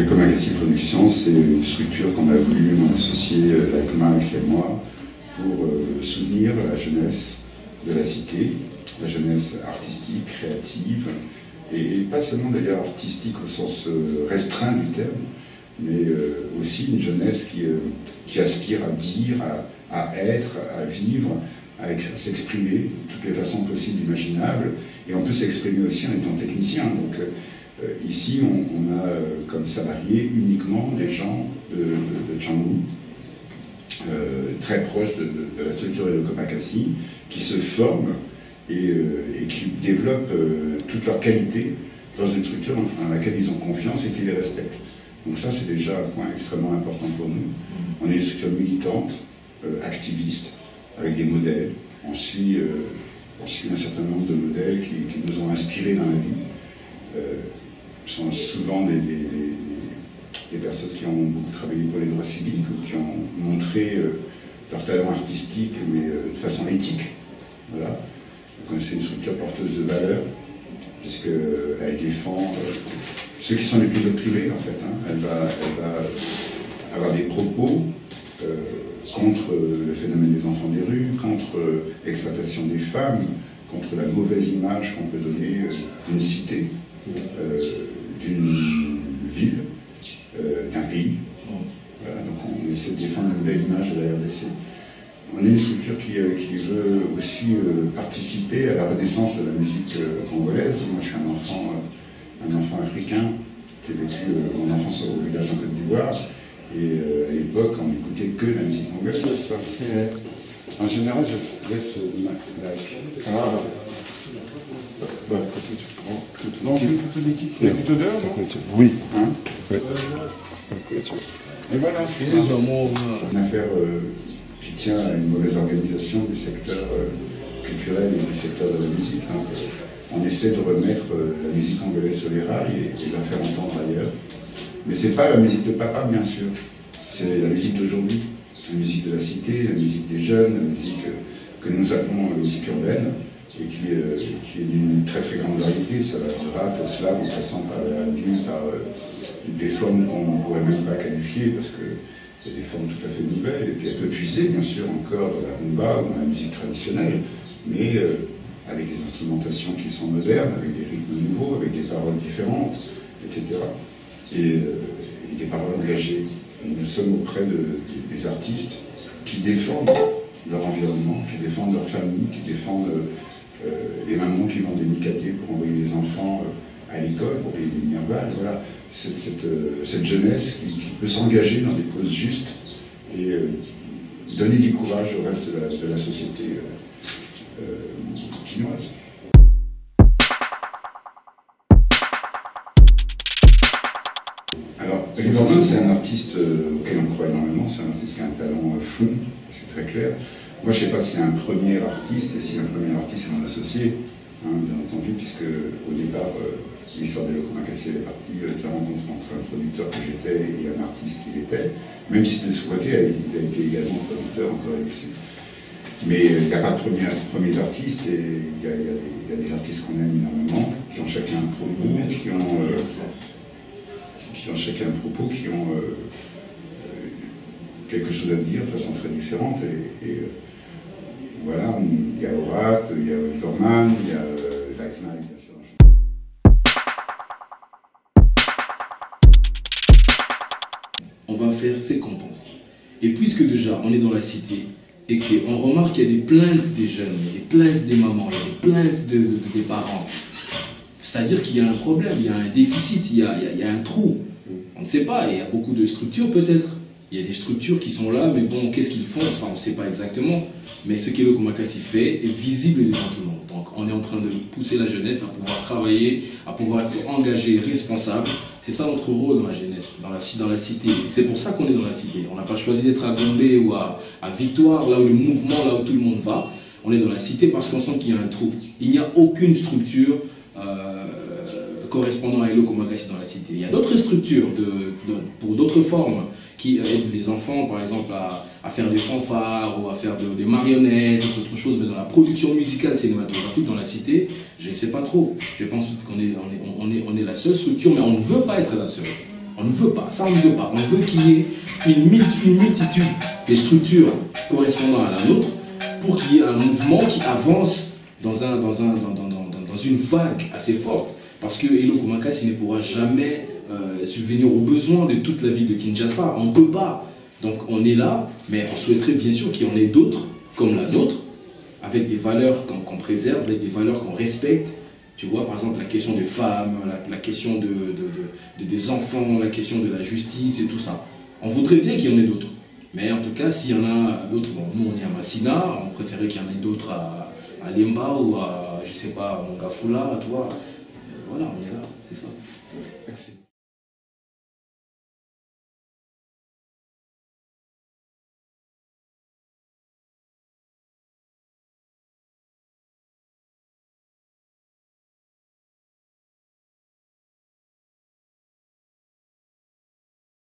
L'Ecomakassi Production, c'est une structure qu'on a voulu, mon associé Laïkmak et moi, pour soutenir la jeunesse de la cité, la jeunesse artistique, créative, et pas seulement d'ailleurs artistique au sens restreint du terme, mais aussi une jeunesse qui aspire à dire, à être, à vivre, à s'exprimer de toutes les façons possibles, imaginables, et on peut s'exprimer aussi en étant technicien. Donc ici, on a comme salariés uniquement des gens de Canggu, très proches de la structure de l'Ecomakassi, qui se forment et qui développent toutes leurs qualités dans une structure dans laquelle ils ont confiance et qui les respectent. Donc ça, c'est déjà un point extrêmement important pour nous. On est une structure militante, activiste, avec des modèles. On suit un certain nombre de modèles qui nous ont inspirés dans la vie. Ce sont souvent des personnes qui ont beaucoup travaillé pour les droits civiques ou qui ont montré leur talent artistique, mais de façon éthique. Voilà. C'est une structure porteuse de valeurs, puisqu'elle défend ceux qui sont les plus opprimés, en fait. Hein. Elle va avoir des propos contre le phénomène des enfants des rues, contre l'exploitation des femmes, contre la mauvaise image qu'on peut donner d'une cité, d'une ville, d'un pays. Voilà, donc on essaie de défendre une belle image de la RDC. On est une structure qui veut aussi participer à la renaissance de la musique congolaise. Moi, je suis un enfant africain qui a vécu mon enfance au village en Côte d'Ivoire. Et à l'époque, on n'écoutait que la musique congolaise. En général, je laisse la... si tu prends... Non, une photo d'équipe. Il y a plutôt d'heure, non? Oui. Hein? Oui. Et voilà. Une affaire qui tient à une mauvaise organisation du secteur culturel et du secteur de la musique. Hein. On essaie de remettre la musique congolaise sur les rails et la faire entendre ailleurs. Mais c'est pas la musique de papa, bien sûr. C'est la musique d'aujourd'hui. La musique de la cité, la musique des jeunes, la musique que nous appelons la musique urbaine, et qui est d'une très très grande variété. Ça va du rap au slam, en passant par le R&B, par des formes qu'on ne pourrait même pas qualifier, parce qu'il y a des formes tout à fait nouvelles, et puis elle peut puiser, bien sûr, encore dans la rumba ou dans la musique traditionnelle, mais avec des instrumentations qui sont modernes, avec des rythmes nouveaux, avec des paroles différentes, etc. Et des paroles engagées. Et nous sommes auprès des artistes qui défendent leur environnement, qui défendent leur famille, qui défendent les mamans qui vendent des micatés pour envoyer les enfants à l'école, pour payer des minervales. Voilà, cette jeunesse qui peut s'engager dans des causes justes et donner du courage au reste de la société quinoise. Alors, Oliver Mann, c'est un artiste auquel on croit énormément, c'est un artiste qui a un talent fou, c'est très clair. Moi, je ne sais pas s'il y a un premier artiste, et si un premier artiste est mon associé, hein, bien entendu, puisque au départ, l'histoire de l'Ecomakassi est partie de la rencontre entre un producteur que j'étais et un artiste qu'il était, même si de ce côté, il a été également producteur en Corée du Sud. Mais il n'y a pas de premiers artistes, et il y a des artistes qu'on aime énormément, qui ont chacun un propos, qui ont chacun un propos, qui ont quelque chose à dire de façon très différente. Et voilà, il y a Orat, il y a Oliver Mann, il y a Laïkmak, bien sûr. On va faire ce qu'on pense. Et puisque déjà on est dans la cité, et qu'on remarque qu'il y a des plaintes des jeunes, il y a des plaintes des mamans, il y a des plaintes des parents, c'est-à-dire qu'il y a un problème, il y a un déficit, il y a un trou. On ne sait pas, il y a beaucoup de structures peut-être. Il y a des structures qui sont là, mais bon, qu'est-ce qu'ils font? Ça, on ne sait pas exactement. Mais ce que l'Ecomakassi fait est visible devant tout le monde. Donc, on est en train de pousser la jeunesse à pouvoir travailler, à pouvoir être engagé, responsable. C'est ça notre rôle dans la jeunesse, dans la cité. C'est pour ça qu'on est dans la cité. On n'a pas choisi d'être à Gombe ou à Victoire, là où le mouvement, là où tout le monde va. On est dans la cité parce qu'on sent qu'il y a un trou. Il n'y a aucune structure correspondant à l'Ecomakassi dans la cité. Il y a d'autres structures pour d'autres formes qui aident les enfants, par exemple, à faire des fanfares ou à faire des marionnettes, autre chose, mais dans la production musicale cinématographique dans la cité, je ne sais pas trop. Je pense qu'on est la seule structure, mais on ne veut pas être la seule. On ne veut pas, ça on ne veut pas. On veut qu'il y ait une multitude des structures correspondant à la nôtre pour qu'il y ait un mouvement qui avance dans une vague assez forte. Parce que Elo Komakasi ne pourra jamais subvenir aux besoins de toute la ville de Kinshasa. On ne peut pas. Donc on est là, mais on souhaiterait bien sûr qu'il y en ait d'autres comme la nôtre, avec des valeurs qu'on préserve, avec des valeurs qu'on respecte. Tu vois, par exemple, la question des femmes, la question des enfants, la question de la justice et tout ça. On voudrait bien qu'il y en ait d'autres. Mais en tout cas, s'il y en a d'autres, bon, nous on est à Massina, on préférait qu'il y en ait d'autres à Lemba ou à, je sais pas, à Mongafula, tu vois. Voilà, on est là, c'est ça. Merci.